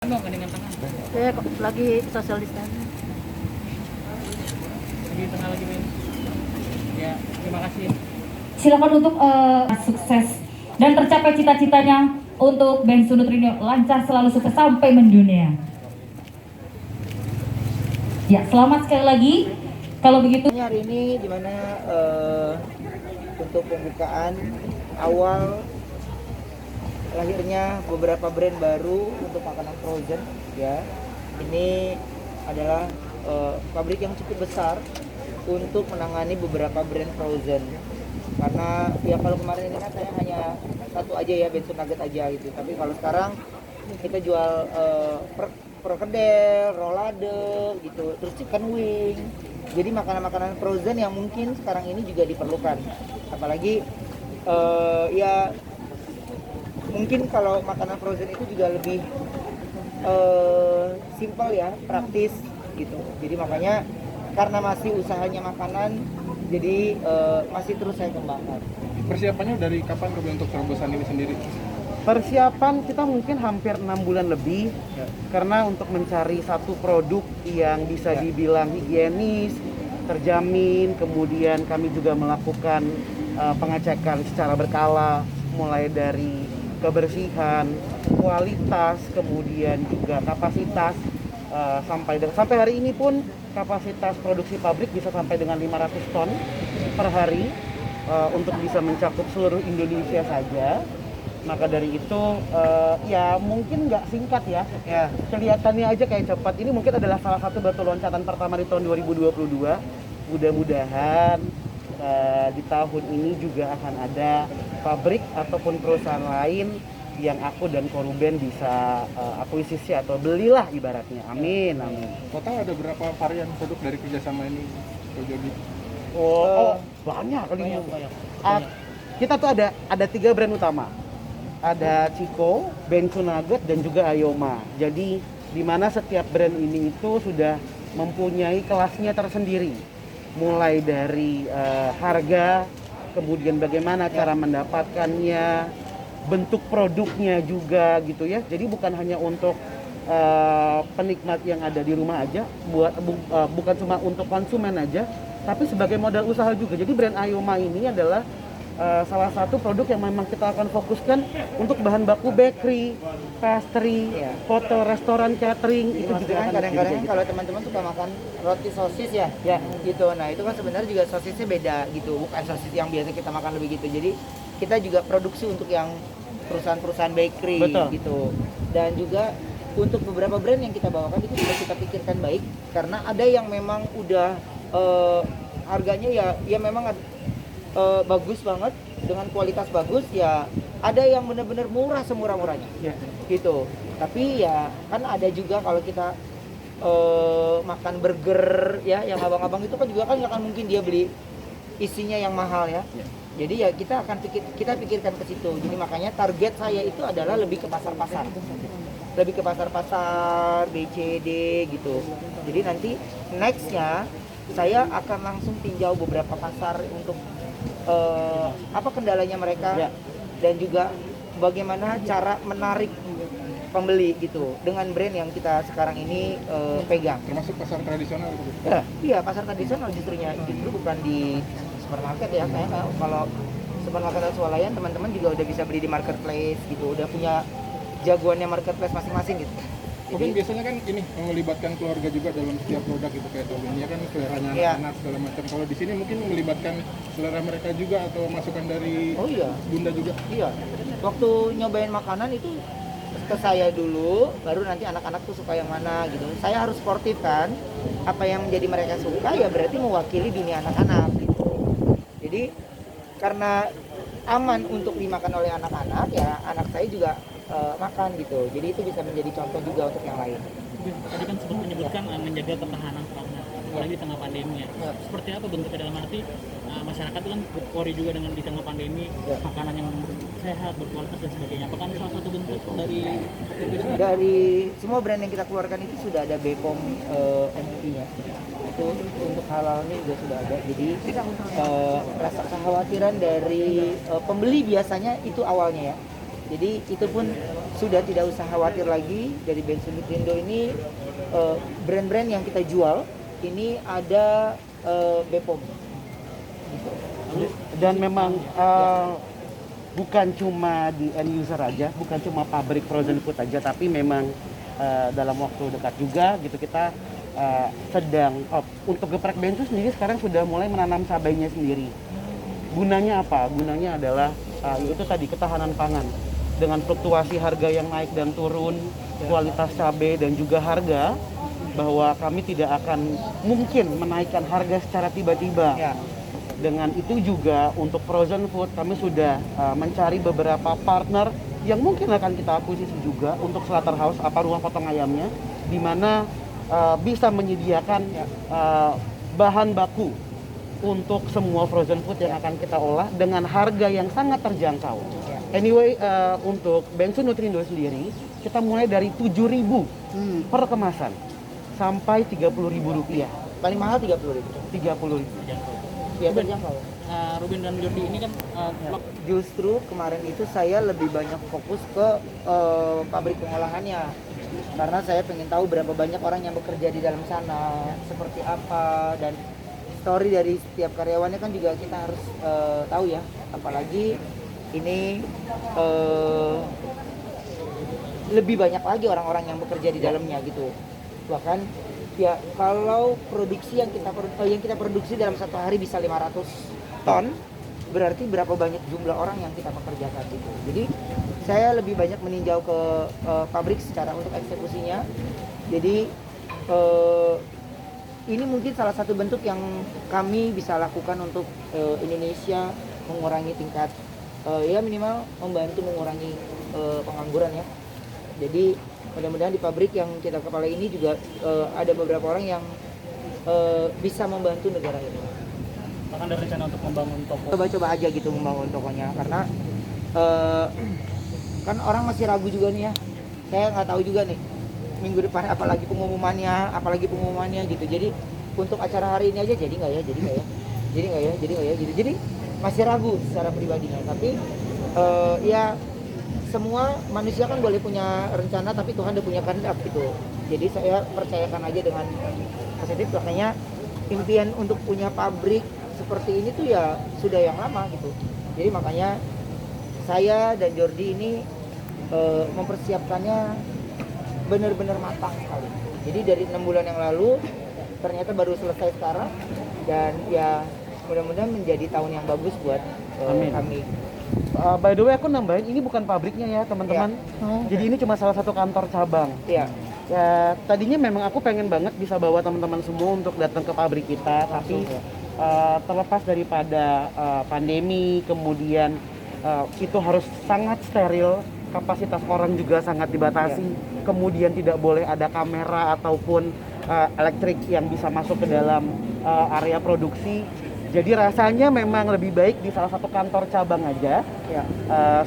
Ano, kaningan tangan. Saya lagi social distancing. Lagi tengah lagi main. Ya, terima kasih. Silakan untuk sukses dan tercapai cita-citanya untuk Bensu Nutrinio, lancar selalu, sukses sampai mendunia. Ya, selamat sekali lagi. Kalau begitu Hari ini dimana untuk pembukaan awal lahirnya beberapa brand baru untuk makanan frozen ya. Ini adalah pabrik yang cukup besar untuk menangani beberapa brand frozen. Karena ya kalau kemarin ini kan saya hanya satu aja ya, Bensu Nugget aja gitu. Tapi kalau sekarang kita jual perkedel, rolade gitu, terus chicken wing. Jadi makanan-makanan frozen yang mungkin sekarang ini juga diperlukan. Apalagi ya mungkin kalau makanan frozen itu juga lebih simple ya, praktis gitu. Jadi makanya karena masih usahanya makanan, jadi masih terus saya kembangkan. Persiapannya dari kapan untuk terobosan ini sendiri? Persiapan kita mungkin hampir 6 bulan lebih ya. Karena untuk mencari satu produk yang bisa dibilang higienis, terjamin, kemudian kami juga melakukan pengecekan secara berkala, mulai dari kebersihan, kualitas, kemudian juga kapasitas, sampai hari ini pun kapasitas produksi pabrik bisa sampai dengan 500 ton per hari untuk bisa mencakup seluruh Indonesia saja. Maka dari itu ya mungkin nggak singkat ya, kelihatannya aja kayak cepat. Ini mungkin adalah salah satu batu loncatan pertama di tahun 2022. Mudah-mudahan di tahun ini juga akan ada pabrik ataupun perusahaan lain yang aku dan Koruben bisa akuisisi atau belilah ibaratnya. Amin, amin. Total ada berapa varian produk dari kerjasama ini, Ko Jody? Banyak kali ini. Kita tuh ada 3 brand utama. Ada Ciko, Bensu Nugget, dan juga Ayoma. Jadi di mana setiap brand ini itu sudah mempunyai kelasnya tersendiri. Mulai dari harga, kemudian bagaimana cara mendapatkannya, bentuk produknya juga gitu ya. Jadi bukan hanya untuk penikmat yang ada di rumah aja, bukan cuma untuk konsumen aja, tapi sebagai modal usaha juga. Jadi brand Ayoma ini adalah salah satu produk yang memang kita akan fokuskan untuk bahan baku bakery, pastry, hotel, restoran, catering. Itu juga kan akan kadang-kadang gitu. kalau teman-teman suka makan roti sosis ya, gitu. Nah itu kan sebenarnya juga sosisnya beda gitu, bukan sosis yang biasa kita makan lebih gitu. Jadi kita juga produksi untuk yang perusahaan-perusahaan bakery. Betul. Gitu. Dan juga untuk beberapa brand yang kita bawakan itu sudah kita pikirkan baik, karena ada yang memang udah harganya ya memang bagus banget dengan kualitas bagus ya, ada yang benar-benar murah semurah-murahnya gitu. Tapi ya kan ada juga kalau kita makan burger ya yang abang-abang itu kan juga kan nggak akan mungkin dia beli isinya yang mahal ya. Jadi ya kita akan pikirkan ke situ. Jadi makanya target saya itu adalah lebih ke pasar-pasar, lebih ke pasar-pasar BCD gitu. Jadi nanti nextnya saya akan langsung tinjau beberapa pasar untuk apa kendalanya mereka dan juga bagaimana cara menarik pembeli gitu dengan brand yang kita sekarang ini pegang. Termasuk pasar tradisional gitu? Iya, pasar tradisional justru bukan di supermarket ya. Kayak kalau supermarket swalayan teman-teman juga udah bisa beli di marketplace gitu, udah punya jagoannya marketplace masing-masing gitu. Mungkin biasanya kan ini melibatkan keluarga juga dalam setiap produk gitu, kayak Tobinya kan seleranya anak-anak segala macam. Kalau di sini mungkin melibatkan selera mereka juga atau masukan dari bunda juga. Iya. Waktu nyobain makanan itu ke saya dulu, baru nanti anak-anak tuh suka yang mana gitu. Saya harus sportif kan. Apa yang menjadi mereka suka ya berarti mewakili dunia anak-anak gitu. Jadi karena aman untuk dimakan oleh anak-anak ya, anak saya juga makan gitu. Jadi itu bisa menjadi contoh juga untuk yang lain. Tadi kan sempat menyebutkan menjaga ketahanan pangan, apalagi di tengah pandemi ya. Seperti apa bentuknya dalam arti masyarakat itu kan worry juga dengan di tengah pandemi, makanan yang sehat, berkualitas dan sebagainya. Apakah ini salah satu bentuk dari semua brand yang kita keluarkan itu sudah ada BPOM MUI-nya. Itu untuk halalnya juga sudah ada. Jadi rasa kekhawatiran dari pembeli biasanya itu awalnya ya. Jadi itu pun sudah tidak usah khawatir lagi. Dari Bensu Nutrindo ini brand-brand yang kita jual ini ada BPOM. Dan memang bukan cuma di end user aja, bukan cuma pabrik frozen food aja, tapi memang dalam waktu dekat juga gitu kita sedang untuk geprek Bensu sendiri sekarang sudah mulai menanam cabainya sendiri. Gunanya apa? Gunanya adalah itu tadi ketahanan pangan. Dengan fluktuasi harga yang naik dan turun, kualitas cabai dan juga harga, bahwa kami tidak akan mungkin menaikkan harga secara tiba-tiba. Ya. Dengan itu juga untuk frozen food kami sudah mencari beberapa partner yang mungkin akan kita akuisisi juga untuk slaughterhouse rumah potong ayamnya, di mana bisa menyediakan bahan baku untuk semua frozen food yang akan kita olah dengan harga yang sangat terjangkau. Anyway, untuk Bensu Nutrindo sendiri kita mulai dari 7.000 per kemasan sampai 30.000 rupiah. Paling mahal 30.000. 30.000. Ya, terjangkau. Ruben dan Jordi ini kan Justru kemarin itu saya lebih banyak fokus ke pabrik pengolahannya, karena saya pengen tahu berapa banyak orang yang bekerja di dalam sana, seperti apa, dan story dari setiap karyawannya kan juga kita harus tahu ya. Apalagi ini lebih banyak lagi orang-orang yang bekerja di dalamnya gitu. Bahkan ya kalau produksi yang kita produksi dalam satu hari bisa 500 ton, berarti berapa banyak jumlah orang yang kita pekerjakan gitu. Jadi saya lebih banyak meninjau ke pabrik secara untuk eksekusinya. Jadi ini mungkin salah satu bentuk yang kami bisa lakukan untuk Indonesia mengurangi tingkat ya minimal membantu mengurangi pengangguran ya. Jadi mudah-mudahan di pabrik yang kita kepala ini juga ada beberapa orang yang bisa membantu negara ini. akan ada rencana untuk membangun toko. Coba-coba aja gitu membangun tokonya, karena kan orang masih ragu juga nih ya. Saya nggak tahu juga nih minggu depan apalagi pengumumannya gitu. Jadi untuk acara hari ini aja jadi nggak ya, jadi masih ragu secara pribadinya. Tapi ya semua manusia kan boleh punya rencana, tapi Tuhan udah punya kehendak gitu. Jadi saya percayakan aja dengan positif. Makanya impian untuk punya pabrik seperti ini tuh ya sudah yang lama gitu. Jadi makanya saya dan Jordi ini mempersiapkannya benar-benar matang sekali. Jadi dari 6 bulan yang lalu ternyata baru selesai sekarang, dan ya mudah-mudahan menjadi tahun yang bagus buat kami. By the way, aku nambahin, ini bukan pabriknya ya teman-teman. Jadi ini cuma salah satu kantor cabang. Iya. Ya, tadinya memang aku pengen banget bisa bawa teman-teman semua untuk datang ke pabrik kita, tapi terlepas daripada pandemi, kemudian itu harus sangat steril, kapasitas orang juga sangat dibatasi, kemudian tidak boleh ada kamera ataupun elektrik yang bisa masuk ke dalam area produksi. Jadi rasanya memang lebih baik di salah satu kantor cabang aja,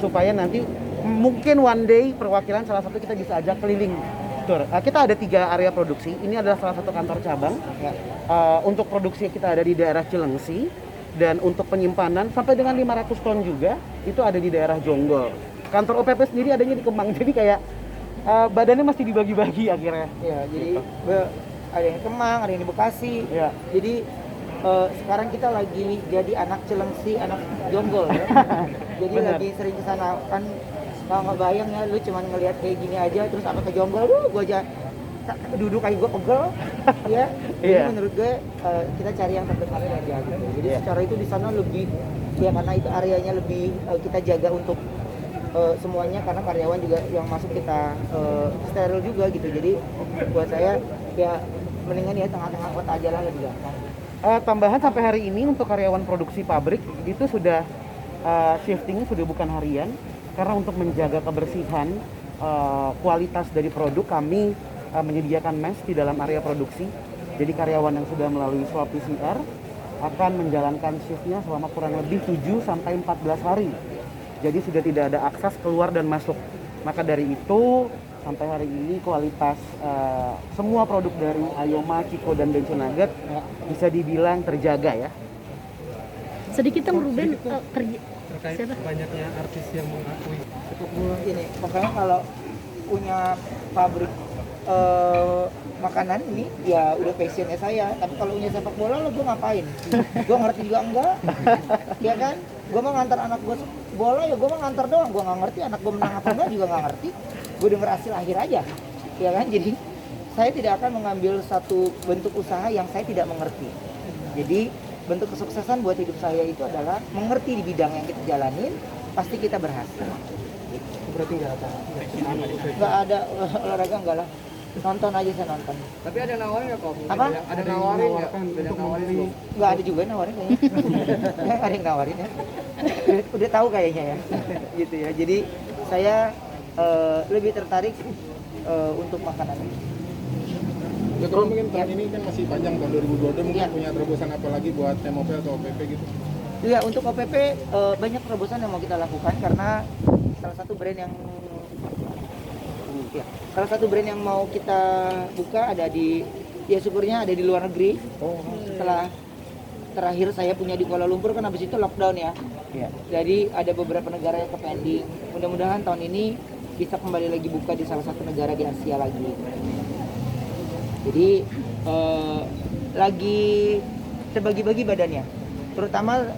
supaya nanti mungkin one day perwakilan salah satu kita bisa ajak keliling tour. Kita ada 3 area produksi, ini adalah salah satu kantor cabang. Untuk produksi kita ada di daerah Cilengsi, dan untuk penyimpanan sampai dengan 500 ton juga itu ada di daerah Jonggol. Kantor OPP sendiri adanya di Kemang, jadi kayak badannya masih dibagi-bagi akhirnya. Ya, jadi ada yang di Kemang, ada yang di Bekasi. Ya. Jadi sekarang kita lagi jadi anak Cilengsi, anak Jonggol ya. Jadi Bener. lagi sering kesana kan. Kalau nggak bayang ya, lu cuman ngelihat kayak gini aja, terus apa ke Jonggol, gua aja duduk kayak gua pegel, ya. Jadi menurut gue kita cari yang terdekat aja gitu. Jadi secara itu di sana lebih, ya karena itu areanya lebih kita jaga untuk semuanya, karena karyawan juga yang masuk kita steril juga gitu. Jadi buat saya ya mendingan ya tengah-tengah kota aja lah, lebih gampang. Tambahan sampai hari ini untuk karyawan produksi pabrik itu sudah shifting, sudah bukan harian, karena untuk menjaga kebersihan kualitas dari produk kami menyediakan mes di dalam area produksi. Jadi karyawan yang sudah melalui swab PCR akan menjalankan shiftnya selama kurang lebih 7 sampai 14 hari. Jadi sudah tidak ada akses keluar dan masuk. Maka dari itu sampai hari ini kualitas semua produk dari Ayoma, Ciko, dan Bensu Nugget bisa dibilang terjaga ya. Sedikit Ruben terkait banyaknya artis yang mengakui sepak bola. Ini pokoknya kalau punya pabrik makanan ini ya udah passionnya saya, tapi kalau punya sepak bola lo gue ngapain? Gue ngerti juga enggak, ya kan? Gue mau ngantar anak gue bola ya gue mau ngantar doang, gue nggak ngerti anak gue menang apa enggak juga nggak ngerti, gue denger hasil akhir aja, ya kan? Jadi saya tidak akan mengambil satu bentuk usaha yang saya tidak mengerti. Jadi bentuk kesuksesan buat hidup saya itu adalah mengerti di bidang yang kita jalanin, pasti kita berhasil. Berarti nggak Nggak ada olahraga enggak lah, nonton aja saya nonton. Tapi ada nawarin nggak kok? Apa? Ada nawarin nggak? Ada nawarin nggak? Nggak ada juga nawarin kayaknya. Nggak ada yang nawarin ya. Udah tahu kayaknya ya. Gitu ya. Jadi saya lebih tertarik untuk makanan. Ya kalau mungkin tahun ini kan masih panjang, tahun 2022 mungkin Ya. punya terobosan apa lagi buat MOP atau OPP gitu? Iya, untuk OPP banyak terobosan yang mau kita lakukan karena salah satu brand yang mau kita buka ada di syukurnya ada di luar negeri. Setelah terakhir saya punya di Kuala Lumpur kan habis itu lockdown ya. Jadi ada beberapa negara yang ke pending. Mudah-mudahan tahun ini bisa kembali lagi buka di salah satu negara di Asia lagi. Jadi lagi terbagi-bagi badannya. Terutama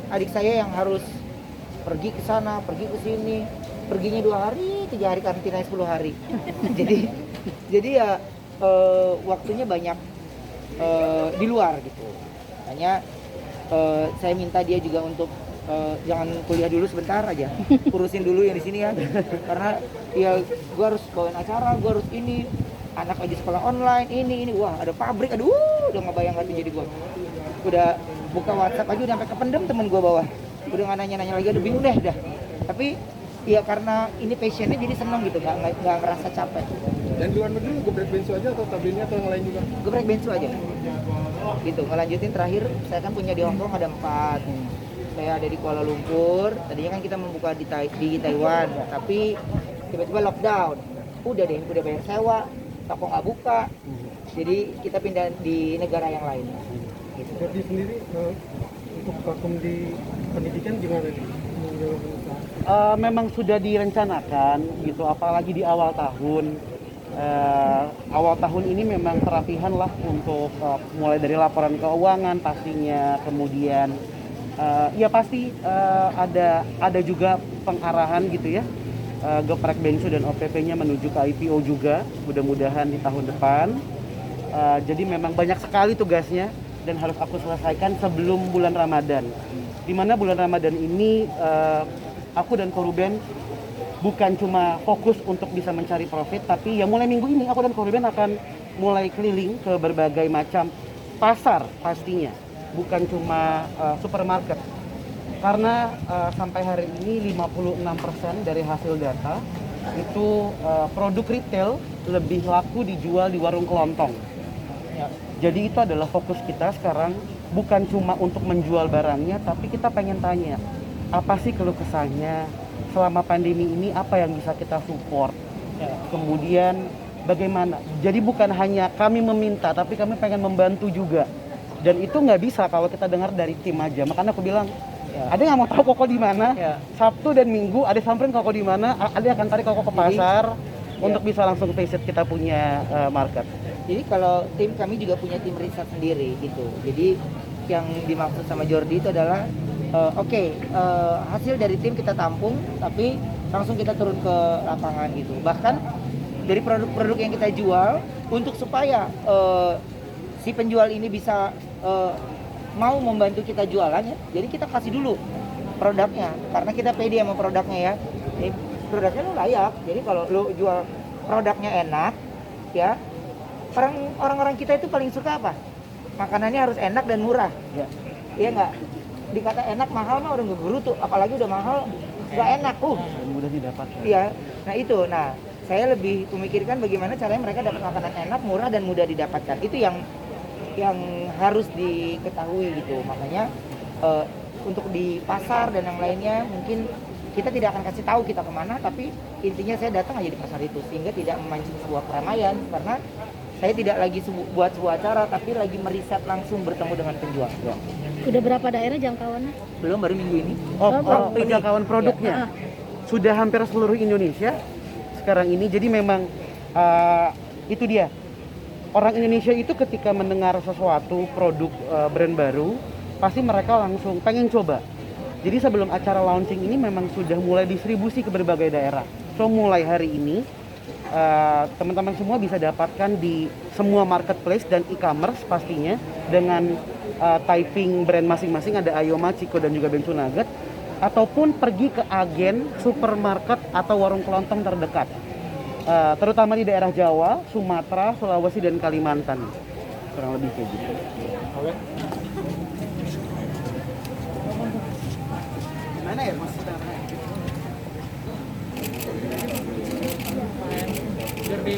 adik saya yang harus pergi ke sana, pergi ke sini, perginya 2 hari, 3 hari karantina 10 hari. jadi ya waktunya banyak di luar gitu. Makanya saya minta dia juga untuk jangan kuliah dulu sebentar aja, urusin dulu yang di sini ya. Karena ya gua harus bawain acara, gua harus ini, anak lagi sekolah online, ini, wah ada pabrik, aduh udah nggak bayang lagi jadi gua. Udah buka WhatsApp aja udah sampai kependem temen gua bawah. Udah nggak nanya-nanya lagi, udah bingung deh dah. Tapi ya karena ini passionnya jadi seneng gitu, nggak ngerasa capek. Dan di luar negeri geprek bensu aja atau tablinnya atau yang lain juga? Geprek bensu aja gitu. Ngelanjutin terakhir saya kan punya di Hong Kong ada 4, saya ada di Kuala Lumpur, tadinya kan kita membuka di Taiwan, tapi tiba-tiba lockdown, udah bayar sewa, toko nggak buka, jadi kita pindah di negara yang lain gitu. Jadi sendiri untuk vakum di pendidikan gimana nih? Memang sudah direncanakan gitu, apalagi di awal tahun. Awal tahun ini memang perapihan lah untuk mulai dari laporan keuangan pastinya, kemudian ya pasti ada juga pengarahan gitu ya, geprek bensu dan OPP-nya menuju ke IPO juga, mudah-mudahan di tahun depan. Jadi memang banyak sekali tugasnya dan harus aku selesaikan sebelum bulan Ramadan. Dimana bulan Ramadan ini aku dan Koruben bukan cuma fokus untuk bisa mencari profit, tapi ya mulai minggu ini aku dan Koruben akan mulai keliling ke berbagai macam pasar pastinya, bukan cuma supermarket. Karena sampai hari ini 56% dari hasil data itu produk retail lebih laku dijual di warung kelontong. Jadi itu adalah fokus kita sekarang, bukan cuma untuk menjual barangnya, tapi kita pengen tanya, apa sih keluh kesahnya selama pandemi ini, apa yang bisa kita support, kemudian bagaimana. Jadi bukan hanya kami meminta, tapi kami pengen membantu juga. Dan itu nggak bisa kalau kita dengar dari tim aja. Makanya aku bilang, ada yang mau tahu Koko di mana, Sabtu dan Minggu ada samperin Koko di mana, ada akan tarik Koko ke pasar untuk bisa langsung visit kita punya market. Jadi kalau tim kami juga punya tim riset sendiri gitu. Jadi yang dimaksud sama Jordi itu adalah hasil dari tim kita tampung, tapi langsung kita turun ke lapangan gitu. Bahkan dari produk-produk yang kita jual, untuk supaya si penjual ini bisa mau membantu kita jualannya, jadi kita kasih dulu produknya, karena kita pede sama produknya ya. Jadi produknya lo layak. Jadi kalau lo jual produknya enak, ya orang-orang kita itu paling suka apa? Makanannya harus enak dan murah. Iya nggak? Dikata enak mahal mah udah nggak gerutu, apalagi udah mahal nggak enak Mudah didapatkan. iya. Nah itu, saya lebih memikirkan bagaimana caranya mereka dapat makanan enak, murah dan mudah didapatkan. Itu yang harus diketahui gitu. Makanya untuk di pasar dan yang lainnya mungkin kita tidak akan kasih tahu kita kemana, tapi intinya saya datang aja di pasar itu sehingga tidak memancing sebuah keramaian, karena saya tidak lagi buat sebuah acara, tapi lagi meriset langsung bertemu dengan penjual. Udah berapa daerah jangkauannya? Belum, baru minggu ini. Penjangkauan produknya sudah hampir seluruh Indonesia sekarang ini. Jadi memang itu dia, orang Indonesia itu ketika mendengar sesuatu produk brand baru pasti mereka langsung pengen coba. Jadi sebelum acara launching ini memang sudah mulai distribusi ke berbagai daerah. So mulai hari ini teman-teman semua bisa dapatkan di semua marketplace dan e-commerce pastinya dengan typing brand masing-masing, ada Ayoma, Ciko dan juga Bensu Nugget, ataupun pergi ke agen supermarket atau warung kelontong terdekat, terutama di daerah Jawa, Sumatera, Sulawesi dan Kalimantan, kurang lebih kayak gitu. Mana ya Mas? Biar di